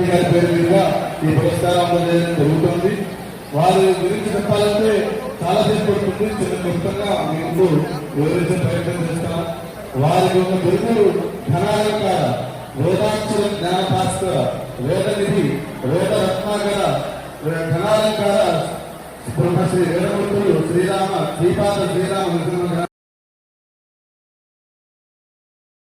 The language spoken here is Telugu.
గారి పేరు మీదుగా ఈ పురస్కారం అందజేయడం జరుగుతుంది. వారి గురించి చెప్పాలంటే చాలా సేపు పడుతుంది. చిన్న క్లుప్తంగా మీకు వివరించే ప్రయత్నం చేస్తాం. వారికి ఉన్న బిరుదులు ఘనాలంకార, వేదాక్షర జ్ఞానభాస్కర, వేదనిధి, వేద రత్నాకర, ఘనాలంకార శ్రీ వేదమూర్తులు శ్రీపాద శ్రీరామ నృసింహ